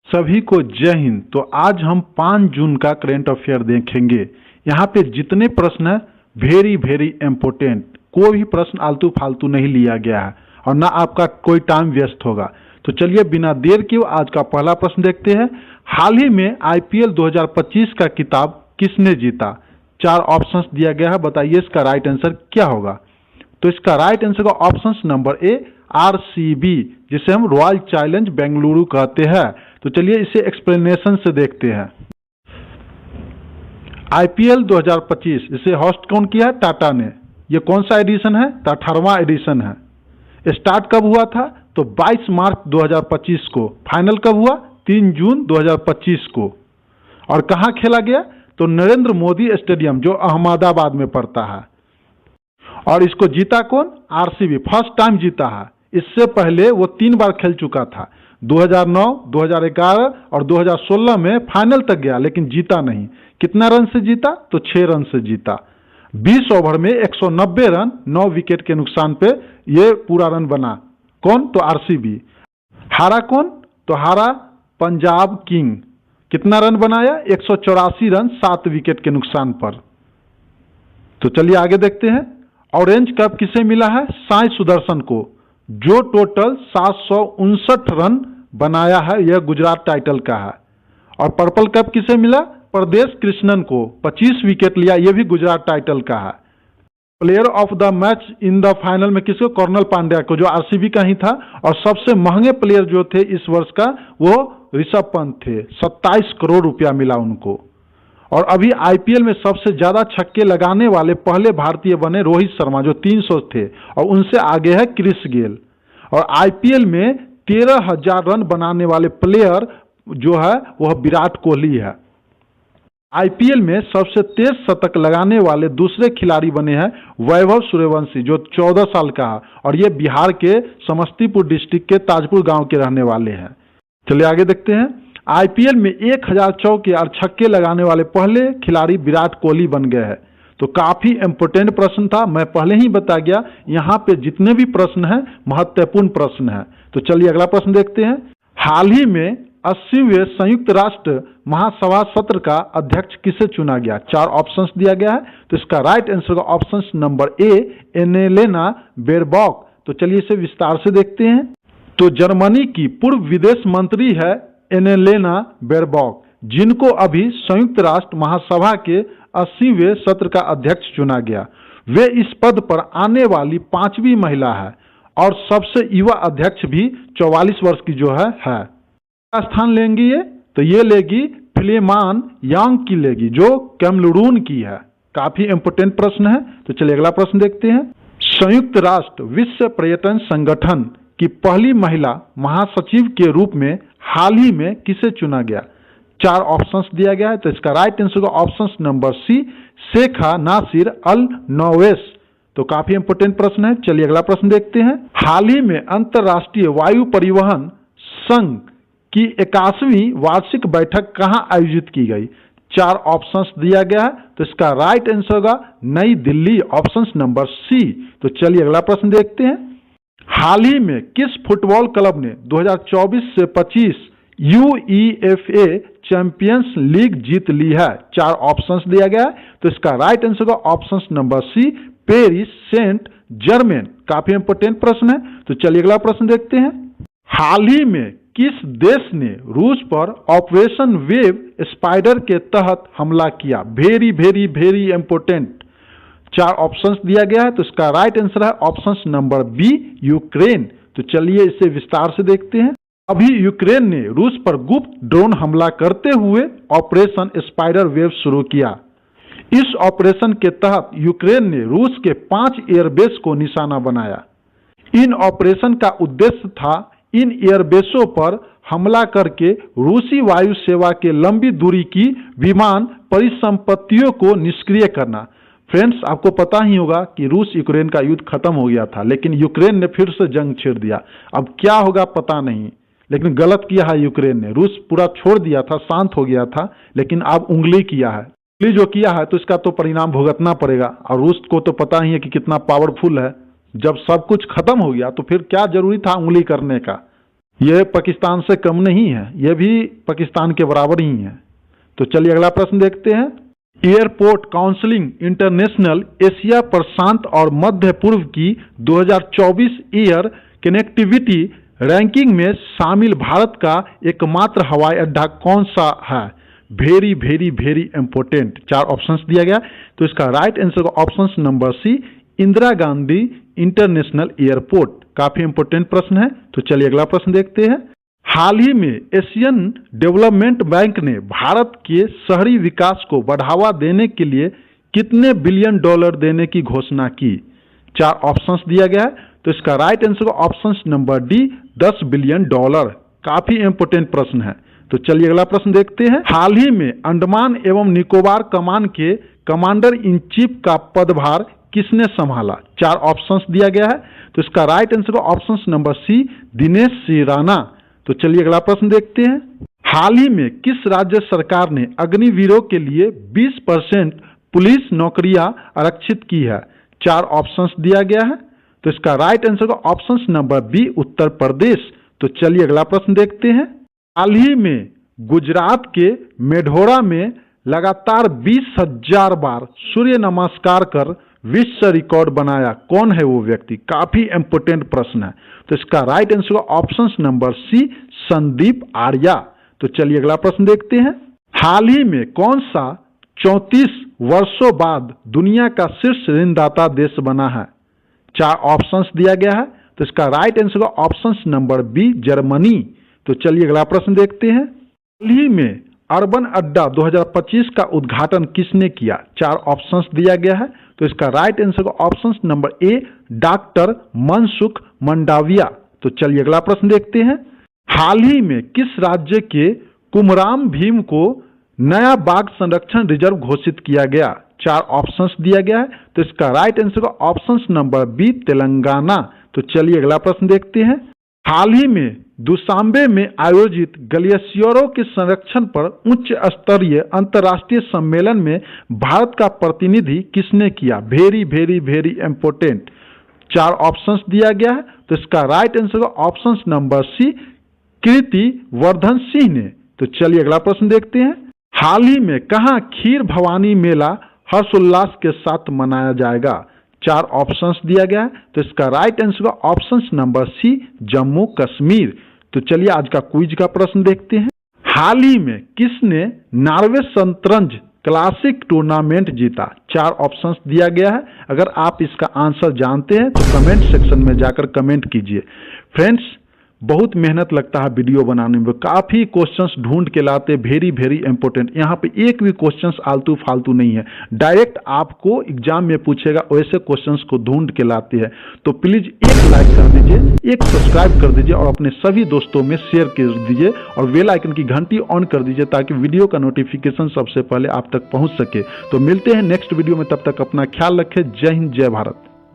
सभी को जय हिंद। तो आज हम 5 जून का करंट अफेयर देखेंगे। यहाँ पे जितने प्रश्न है वेरी वेरी इम्पोर्टेंट, कोई भी प्रश्न आलतू फालतू नहीं लिया गया है और ना आपका कोई टाइम वेस्ट होगा। तो चलिए बिना देर किए आज का पहला प्रश्न देखते हैं। हाल ही में आईपीएल 2025 का खिताब किसने जीता? 4 ऑप्शंस दिया गया है, बताइए इसका राइट आंसर क्या होगा। तो इसका राइट आंसर का ऑप्शन नंबर ए आरसीबी, जिसे हम रॉयल चैलेंज बेंगलुरु कहते हैं। तो चलिए इसे एक्सप्लेनेशन से देखते हैं। आईपीएल 2025 इसे होस्ट कौन किया है? टाटा ने। ये कौन सा एडिशन है? 18वां एडिशन है। स्टार्ट कब हुआ था? तो 22 मार्च 2025 को। फाइनल कब हुआ? 3 जून 2025 को। और कहाँ खेला गया? तो नरेंद्र मोदी स्टेडियम, जो अहमदाबाद में पड़ता है। और इसको जीता कौन? आरसीबी, फर्स्ट टाइम जीता है। इससे पहले वो 3 बार खेल चुका था, 2009, 2011 और 2016 में फाइनल तक गया लेकिन जीता नहीं। कितना रन से जीता? तो 6 रन से जीता। 20 ओवर में 190 रन, 9 विकेट के नुकसान पे ये पूरा रन बना। कौन? तो आरसीबी। हारा कौन? तो हारा पंजाब किंग। कितना रन बनाया? 184 रन, 7 विकेट के नुकसान पर। तो चलिए आगे देखते हैं। ऑरेंज कप किसे मिला है? साई सुदर्शन को, जो टोटल 759 रन बनाया है। यह गुजरात टाइटल का है। और पर्पल कप किसे मिला? प्रदेश कृष्णन को, 25 विकेट लिया। यह भी गुजरात टाइटल का है। Player of the match in the final में किसको? कर्नल पांड्या को, जो आरसीबी का ही था। और सबसे महंगे प्लेयर जो थे इस वर्ष का, वो ऋषभ पंत थे। 27 करोड़ रुपया मिला उनको। और अभी आईपीएल में सबसे ज्यादा छक्के लगाने वाले पहले भारतीय बने रोहित शर्मा, जो 300 थे। और उनसे आगे है क्रिस गेल। और आईपीएल में 13,000 रन बनाने वाले प्लेयर जो है वह विराट कोहली है। आईपीएल में सबसे तेज शतक लगाने वाले दूसरे खिलाड़ी बने हैं वैभव सूर्यवंशी, जो 14 साल का है। और ये बिहार के समस्तीपुर डिस्ट्रिक्ट के ताजपुर गांव के रहने वाले हैं। चलिए आगे देखते हैं। आईपीएल में 1000 चौके और छक्के लगाने वाले पहले खिलाड़ी विराट कोहली बन गए हैं। तो काफी इंपोर्टेंट प्रश्न था, मैं पहले ही बता गया। यहाँ पे जितने भी प्रश्न हैं महत्वपूर्ण प्रश्न हैं। तो चलिए अगला प्रश्न देखते हैं। हाल ही में 80वें संयुक्त राष्ट्र महासभा सत्र का अध्यक्ष किसे चुना गया? 4 ऑप्शंस दिया गया है। तो इसका राइट आंसर का ऑप्शन नंबर ए एनेलेना बेरबॉक। तो चलिए इसे विस्तार से देखते हैं। तो जर्मनी की पूर्व विदेश मंत्री है एनेलेना बेरबॉक, जिनको अभी संयुक्त राष्ट्र महासभा के 80वें सत्र का अध्यक्ष चुना गया। वे इस पद पर आने वाली 5वीं महिला है और सबसे युवा अध्यक्ष भी 44 वर्ष की जो है। क्या स्थान लेंगी ये? तो ये लेगी फिलेमान यांग की लेगी, जो कैमरून की है। काफी इंपोर्टेंट प्रश्न है। तो चलिए अगला प्रश्न देखते हैं। संयुक्त राष्ट्र विश्व पर्यटन संगठन की पहली महिला महासचिव के रूप में हाल ही में किसे चुना गया? 4 ऑप्शंस दिया गया है। तो इसका राइट आंसर का ऑप्शन नंबर सी शेखा नासिर अल नोवेस। तो काफी इंपोर्टेंट प्रश्न है। चलिए अगला प्रश्न देखते हैं। हाल ही में अंतर्राष्ट्रीय वायु परिवहन संघ की 81वीं वार्षिक बैठक कहां आयोजित की गई? 4 ऑप्शंस दिया गया है। तो इसका राइट आंसर होगा नई दिल्ली, ऑप्शन नंबर सी। तो चलिए अगला प्रश्न देखते हैं। हाल ही में किस फुटबॉल क्लब ने 2024 से 25 यूईएफए चैंपियंस लीग जीत ली है? 4 ऑप्शंस दिया गया है। तो इसका राइट आंसर का option number C Paris Saint Germain. काफी इंपोर्टेंट प्रश्न है। तो चलिए अगला प्रश्न देखते हैं। हाल ही में किस देश ने रूस पर ऑपरेशन वेव स्पाइडर के तहत हमला किया? Very very very important. 4 options दिया गया है। तो इसका राइट आंसर है ऑप्शन नंबर बी यूक्रेन। तो चलिए इसे विस्तार से देखते हैं। अभी यूक्रेन ने रूस पर गुप्त ड्रोन हमला करते हुए ऑपरेशन स्पाइडर वेव शुरू किया। इस ऑपरेशन के तहत यूक्रेन ने रूस के 5 एयरबेस को निशाना बनाया। इन ऑपरेशन का उद्देश्य था इन एयरबेसों पर हमला करके रूसी वायु सेवा के लंबी दूरी की विमान परिसंपत्तियों को निष्क्रिय करना। फ्रेंड्स, आपको पता ही होगा कि रूस यूक्रेन का युद्ध खत्म हो गया था, लेकिन यूक्रेन ने फिर से जंग छेड़ दिया। अब क्या होगा पता नहीं, लेकिन गलत किया है यूक्रेन ने। रूस पूरा छोड़ दिया था, शांत हो गया था, लेकिन अब उंगली किया है। उंगली जो किया है तो इसका तो परिणाम भुगतना पड़ेगा। और रूस को तो पता ही है कि कितना पावरफुल है। जब सब कुछ खत्म हो गया तो फिर क्या जरूरी था उंगली करने का। यह पाकिस्तान से कम नहीं है, यह भी पाकिस्तान के बराबर ही है। तो चलिए अगला प्रश्न देखते हैं। एयरपोर्ट काउंसिलिंग इंटरनेशनल एशिया प्रशांत और मध्य पूर्व की 2024 एयर कनेक्टिविटी रैंकिंग में शामिल भारत का एकमात्र हवाई अड्डा कौन सा है? Very very very important. 4 options दिया गया, तो इसका राइट आंसर का option number C, Indira Gandhi international airport. काफी इंपॉर्टेंट प्रश्न है। तो चलिए अगला प्रश्न देखते हैं। हाल ही में एशियन डेवलपमेंट बैंक ने भारत के शहरी विकास को बढ़ावा देने के लिए कितने बिलियन डॉलर देने की घोषणा की? 4 ऑप्शंस दिया गया है, तो इसका राइट आंसर का option number D, 10 billion dollar. काफी इंपॉर्टेंट प्रश्न है। तो चलिए अगला प्रश्न देखते हैं। हाल ही में अंडमान एवं निकोबार कमान के कमांडर इन चीफ का पदभार किसने संभाला? 4 ऑप्शंस दिया गया है, तो इसका राइट आंसर का ऑप्शन नंबर सी, दिनेश सी राणा। तो चलिए अगला प्रश्न देखते हैं। हाल ही में किस राज्य सरकार ने अग्निवीरों के लिए 20% पुलिस नौकरियां आरक्षित की है? 4 ऑप्शंस दिया गया है, तो इसका राइट आंसर का option number B, Uttar Pradesh. तो चलिए अगला प्रश्न देखते हैं। हाल ही में गुजरात के मेढोरा में लगातार 20,000 बार सूर्य नमस्कार कर विश्व रिकॉर्ड बनाया, कौन है वो व्यक्ति? काफी इंपोर्टेंट प्रश्न है। तो इसका राइट आंसर का option number C, Sandeep Arya. तो चलिए अगला प्रश्न देखते हैं। हाल ही में कौन सा 34 वर्षों बाद दुनिया का शीर्ष ऋणदाता देश बना है? 4 ऑप्शंस दिया गया है, तो इसका राइट आंसर का ऑप्शन नंबर बी, जर्मनी। तो चलिए अगला प्रश्न देखते हैं। हाल ही में अर्बन अड्डा 2025 का उद्घाटन किसने किया? 4 ऑप्शंस दिया गया है, तो इसका राइट आंसर का option number A, doctor Mansukh Mandaviya. तो चलिए अगला प्रश्न देखते हैं। हाल ही में किस राज्य के कुमराम भीम को नया बाघ संरक्षण रिजर्व घोषित किया गया? 4 ऑप्शंस दिया गया है, तो इसका राइट आंसर का ऑप्शन नंबर बी, तेलंगाना। तो चलिए अगला प्रश्न देखते हैं। हाल ही में दुशांबे में आयोजित ग्लेशियरों के संरक्षण पर उच्च स्तरीय अंतर्राष्ट्रीय सम्मेलन में भारत का प्रतिनिधि किसने किया? Very very very important. 4 options दिया गया है, तो इसका राइट आंसर का ऑप्शन नंबर सी, कीर्ति वर्धन सिंह ने। तो चलिए अगला प्रश्न देखते हैं। हाल ही में कहां खीर भवानी मेला हर्षोल्लास के साथ मनाया जाएगा? 4 ऑप्शंस दिया गया है, तो इसका राइट आंसर का option number C, Jammu Kashmir. तो चलिए आज का क्विज का प्रश्न देखते हैं। हाल ही में किसने नॉर्वे शतरंज क्लासिक टूर्नामेंट जीता? 4 ऑप्शंस दिया गया है। अगर आप इसका आंसर जानते हैं तो कमेंट सेक्शन में जाकर कमेंट कीजिए। फ्रेंड्स, बहुत मेहनत लगता है वीडियो बनाने में, काफ़ी क्वेश्चंस ढूंढ के लाते, वेरी वेरी इंपॉर्टेंट। यहाँ पे एक भी क्वेश्चंस आलतू फालतू नहीं है, डायरेक्ट आपको एग्जाम में पूछेगा वैसे क्वेश्चंस को ढूंढ के लाते हैं। तो प्लीज़ एक लाइक कर दीजिए, एक सब्सक्राइब कर दीजिए और अपने सभी दोस्तों में शेयर कर दीजिए और बेल आइकन की घंटी ऑन कर दीजिए ताकि वीडियो का नोटिफिकेशन सबसे पहले आप तक पहुँच सके। तो मिलते हैं नेक्स्ट वीडियो में, तब तक अपना ख्याल रखें। जय हिंद, जय भारत।